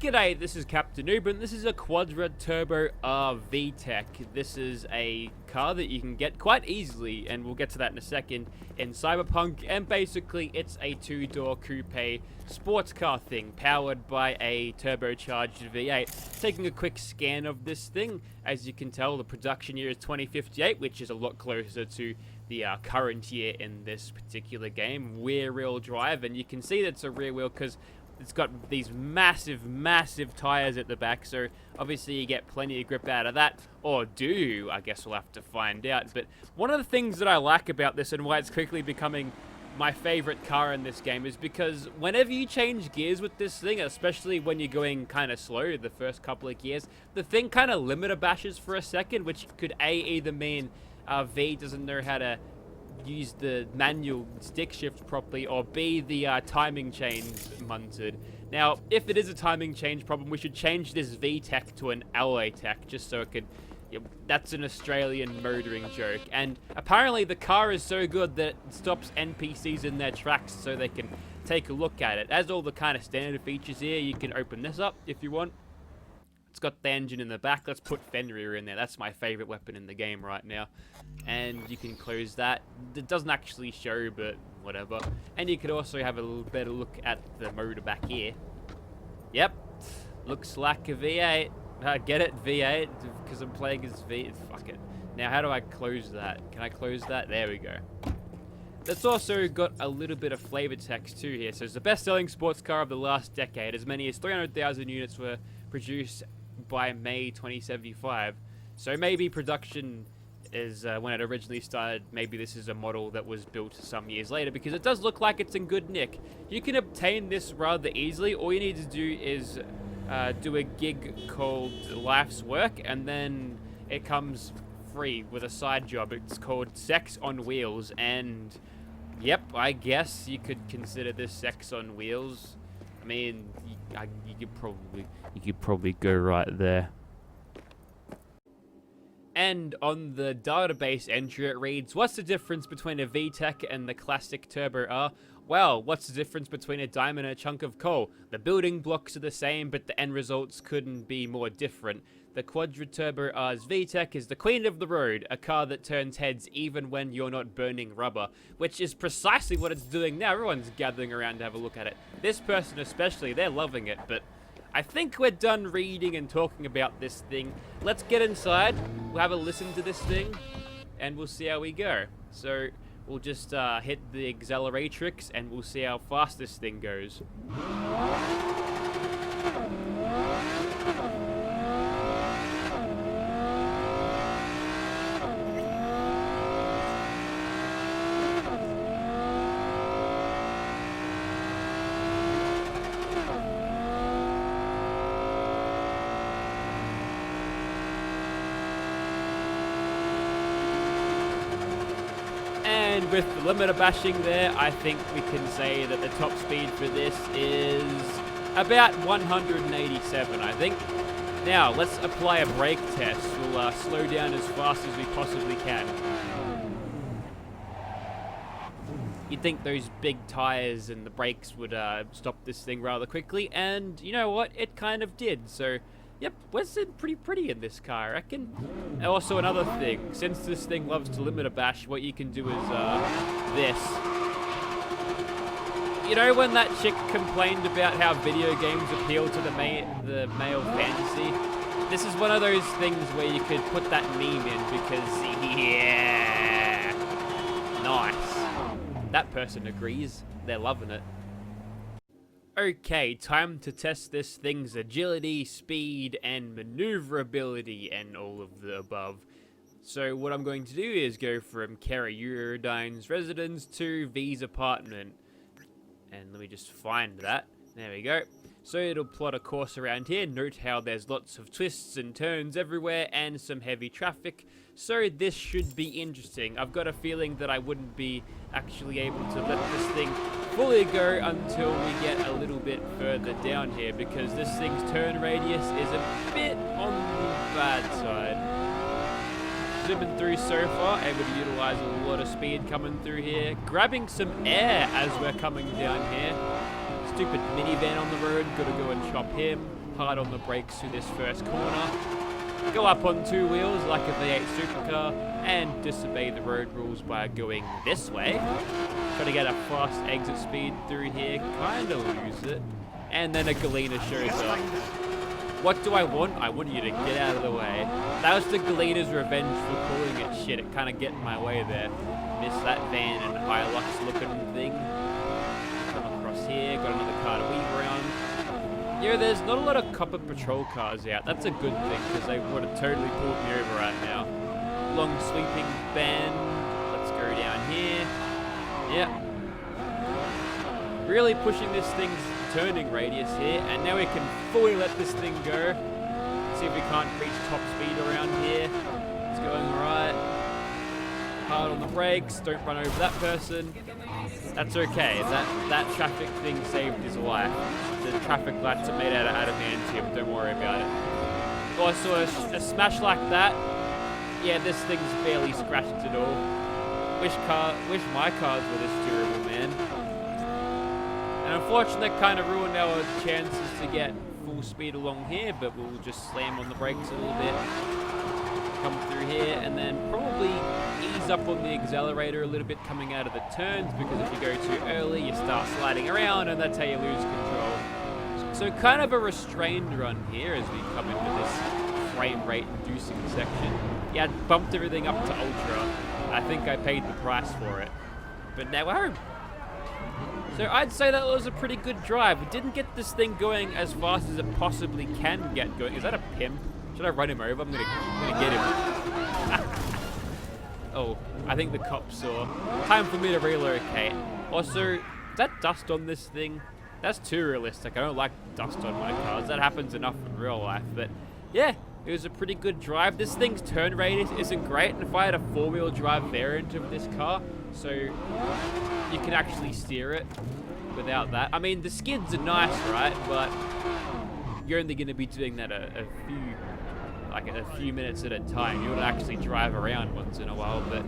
G'day, this is Captainoob, and this is a Quadra Turbo R VTEC. This is a car that you can get quite easily, and we'll get to that in a second, in Cyberpunk, and basically it's a two-door coupe sports car thing, powered by a turbocharged V8. Taking a quick scan of this thing, as you can tell, the production year is 2058, which is a lot closer to the current year in this particular game, rear-wheel drive, and you can see that it's a rear wheel because it's got these massive tires at the back, so obviously you get plenty of grip out of that. Or do you? I guess we'll have to find out. But one of the things that I like about this and why it's quickly becoming my favorite car in this game is because whenever you change gears with this thing, especially when you're going kind of slow the first couple of gears, the thing kind of limiter bashes for a second, which could either mean V doesn't know how to use the manual stick shift properly, or B, the timing chain's munted. Now, if it is a timing change problem, we should change this VTEC to an alloy tech, just so it could... that's an Australian motoring joke. And apparently the car is so good that it stops NPCs in their tracks so they can take a look at it. It has all the kind of standard features here. You can open this up if you want. It's got the engine in the back. Let's put Fenrir in there. That's my favorite weapon in the game right now. And you can close that. It doesn't actually show, but whatever. And you could also have a little better look at the motor back here. Yep. Looks like a V8. Get it? V8? Because I'm playing as V. Fuck it. Now, how do I close that? Can I close that? There we go. That's also got a little bit of flavor text too here. So it's the best-selling sports car of the last decade. As many as 300,000 units were produced by May 2075. So maybe production is when it originally started. Maybe this is a model that was built some years later, because it does look like it's in good nick. You can obtain this rather easily. All you need to do is do a gig called Life's Work, and then it comes free with a side job. It's called Sex on Wheels, and yep, I guess you could consider this sex on wheels. I mean, you could probably go right there. And on the database entry, it reads, what's the difference between a VTEC and the classic Turbo R? Well, what's the difference between a diamond and a chunk of coal? The building blocks are the same, but the end results couldn't be more different. The Quadra Turbo R's VTEC is the queen of the road, a car that turns heads even when you're not burning rubber, which is precisely what it's doing now. Everyone's gathering around to have a look at it. This person especially, they're loving it, but I think we're done reading and talking about this thing. Let's get inside, we'll have a listen to this thing, and we'll see how we go. So we'll just hit the acceleratrix and we'll see how fast this thing goes. And with the limiter bashing there, I think we can say that the top speed for this is about 187, I think. Now, let's apply a brake test. We'll slow down as fast as we possibly can. You'd think those big tires and the brakes would stop this thing rather quickly, and you know what? It kind of did, so... yep, we're sitting pretty in this car, I reckon. And also another thing, since this thing loves to limiter bash, what you can do is this. You know when that chick complained about how video games appeal to the male fantasy? This is one of those things where you could put that meme in because, yeah, nice. That person agrees. They're loving it. Okay, time to test this thing's agility, speed, and maneuverability, and all of the above. So what I'm going to do is go from Kerry Eurodyne's residence to V's apartment. And let me just find that. There we go. So it'll plot a course around here. Note how there's lots of twists and turns everywhere and some heavy traffic. So this should be interesting. I've got a feeling that I wouldn't be actually able to let this thing fully go until we get a little bit further down here, because this thing's turn radius is a bit on the bad side. Zipping through so far, able to utilize a lot of speed coming through here. Grabbing some air as we're coming down here. Stupid minivan on the road, gotta go and chop him. hard on the brakes through this first corner. Go up on 2 wheels like a V8 supercar and disobey the road rules by going this way. Try to get a fast exit speed through here, kind of lose it. And then a Galena shows up. What do I want? I want you to get out of the way. That was the Galena's revenge for calling it shit. It kind of get in my way there. Missed that van and Hilux looking thing. Come across here, got another car to weave around. Yeah, there's not a lot of copper patrol cars out. That's a good thing because they would have totally pulled me over right now. Long sweeping bend. Let's go down here. Yep. Really pushing this thing's turning radius here, and now we can fully let this thing go. See if we can't reach top speed around here. It's going alright. Hard on the brakes, don't run over that person. That's okay, that traffic thing saved his life. The traffic lights are made out of adamantium, don't worry about it. Also, a smash like that, yeah, this thing's barely scratched at all. Wish my cars were this durable, man. And unfortunately, that kind of ruined our chances to get full speed along here, but we'll just slam on the brakes a little bit. Come through here, and then probably ease up on the accelerator a little bit coming out of the turns, because if you go too early, you start sliding around, and that's how you lose control. So kind of a restrained run here as we come into this frame rate inducing section. Yeah, bumped everything up to ultra. I think I paid the price for it. But now we're home. So I'd say that was a pretty good drive. We didn't get this thing going as fast as it possibly can get going. Is that a pimp? Should I run him over? I'm gonna get him. Oh, I think the cops saw. Time for me to relocate. Also, is that dust on this thing? That's too realistic. I don't like dust on my cars. That happens enough in real life. But yeah, it was a pretty good drive. This thing's turn radius isn't great. And if I had a 4-wheel drive variant of this car, so you can actually steer it without that. I mean, the skids are nice, right? But you're only going to be doing that a few minutes at a time. You would actually drive around once in a while. But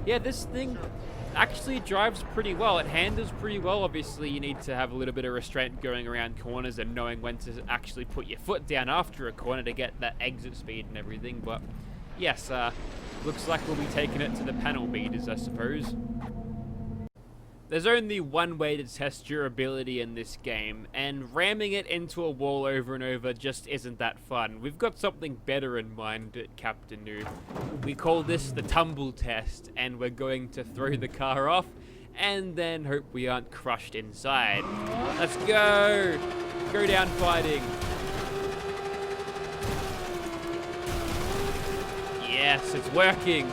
yeah, this thing actually drives pretty well. It handles pretty well. Obviously, you need to have a little bit of restraint going around corners and knowing when to actually put your foot down after a corner to get that exit speed and everything. But yes, looks like we'll be taking it to the panel beaters, I suppose. There's only one way to test durability in this game, and ramming it into a wall over and over just isn't that fun. We've got something better in mind at Captainoob. We call this the Tumble Test, and we're going to throw the car off and then hope we aren't crushed inside. Let's go! Go down fighting. Yes, it's working.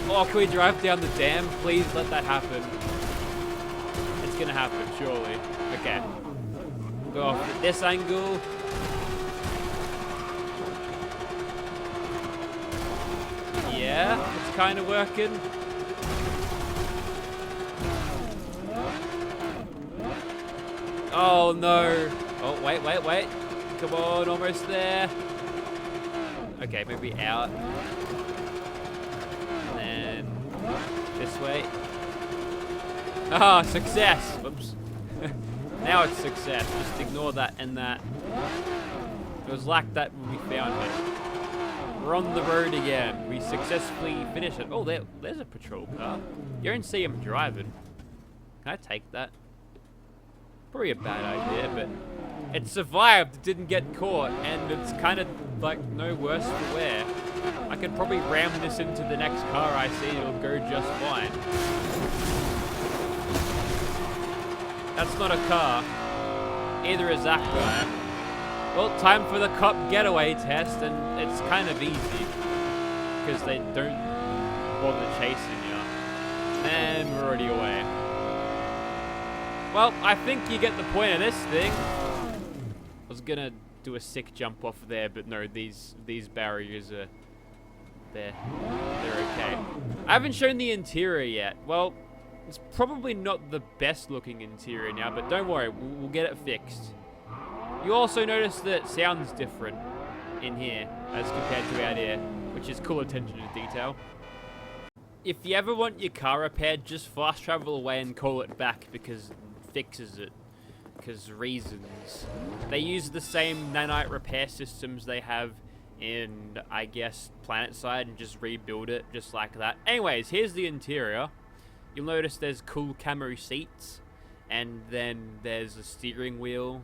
Oh, can we drive down the dam? Please let that happen. It's gonna happen, surely. Okay. Go off at this angle. Yeah, it's kind of working. Oh no. Oh, wait. Come on, almost there. Okay, maybe out. And then this way. Ah, success! Whoops. Now it's success. Just ignore that and that. It was like that when we found it. We're on the road again. We successfully finished it. Oh, there's a patrol car. You don't see him driving. Can I take that? Probably a bad idea, but it survived. It didn't get caught, and it's kind of like no worse for wear. I could probably ram this into the next car I see. It'll go just fine. That's not a car. Either is that guy. Well, time for the cop getaway test, and it's kind of easy because they don't bother chasing you. And we're already away. Well, I think you get the point of this thing. I was gonna do a sick jump off there, but no, these barriers are they're okay. I haven't shown the interior yet. Well, it's probably not the best looking interior now, but don't worry, we'll get it fixed. You also notice that it sounds different in here as compared to out here, which is cool attention to detail. If you ever want your car repaired, just fast travel away and call it back because it fixes it. because reasons. They use the same nanite repair systems they have in, I guess, PlanetSide and just rebuild it just like that. Anyways, here's the interior. You'll notice there's cool camo seats, and then there's a steering wheel.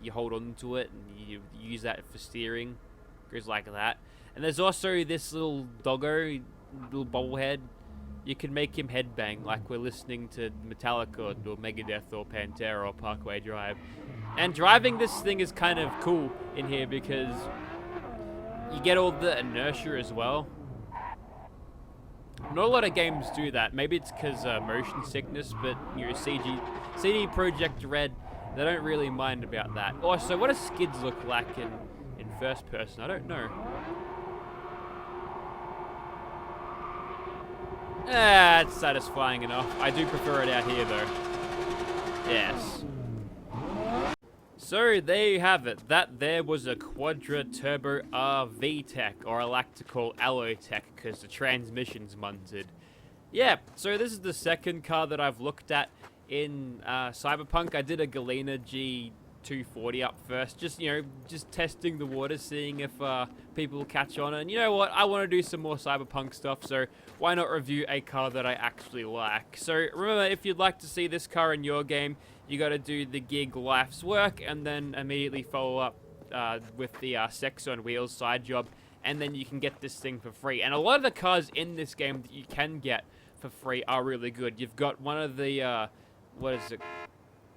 You hold on to it and you use that for steering. Goes like that. And there's also this little doggo, little bobblehead. You can make him headbang like we're listening to Metallica or Megadeth or Pantera or Parkway Drive. And driving this thing is kind of cool in here because you get all the inertia as well. Not a lot of games do that. Maybe it's because motion sickness, but you know, CD Projekt Red, they don't really mind about that. Also, what do skids look like in first person? I don't know. It's satisfying enough. I do prefer it out here, though. Yes. So, there you have it. That there was a Quadra Turbo R VTEC, or I like to call Alloy Tech, because the transmission's munted. Yeah, so this is the second car that I've looked at in Cyberpunk. I did a Galena G240 up first, just testing the water, seeing if people catch on. And you know what, I want to do some more Cyberpunk stuff, so why not review a car that I actually like. So remember, if you'd like to see this car in your game, you got to do the gig Life's Work, and then immediately follow up with the Sex on Wheels side job, and then you can get this thing for free. And a lot of the cars in this game that you can get for free are really good. You've got one of the what is it?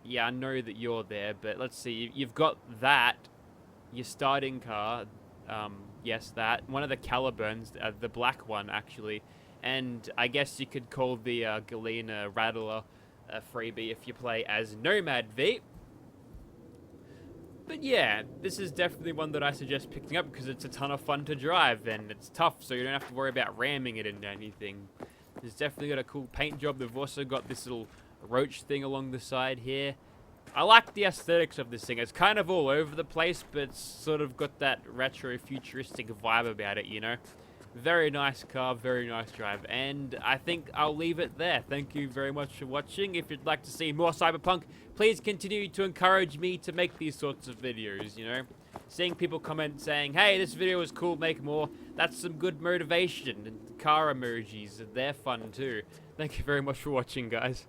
Yeah, I know that you're there, but let's see. You've got that, your starting car. Yes, that. One of the Caliburns, the black one, actually. And I guess you could call the Galena Rattler a freebie if you play as Nomad V. But yeah, this is definitely one that I suggest picking up because it's a ton of fun to drive, and it's tough, so you don't have to worry about ramming it into anything. It's definitely got a cool paint job. They've also got this little roach thing along the side here. I like the aesthetics of this thing. It's kind of all over the place, but it's sort of got that retro futuristic vibe about it, you know? Very nice car, very nice drive, and I think I'll leave it there. Thank you very much for watching. If you'd like to see more Cyberpunk, please continue to encourage me to make these sorts of videos, you know? Seeing people comment saying, hey, this video was cool, make more, that's some good motivation. And car emojis, they're fun too. Thank you very much for watching, guys.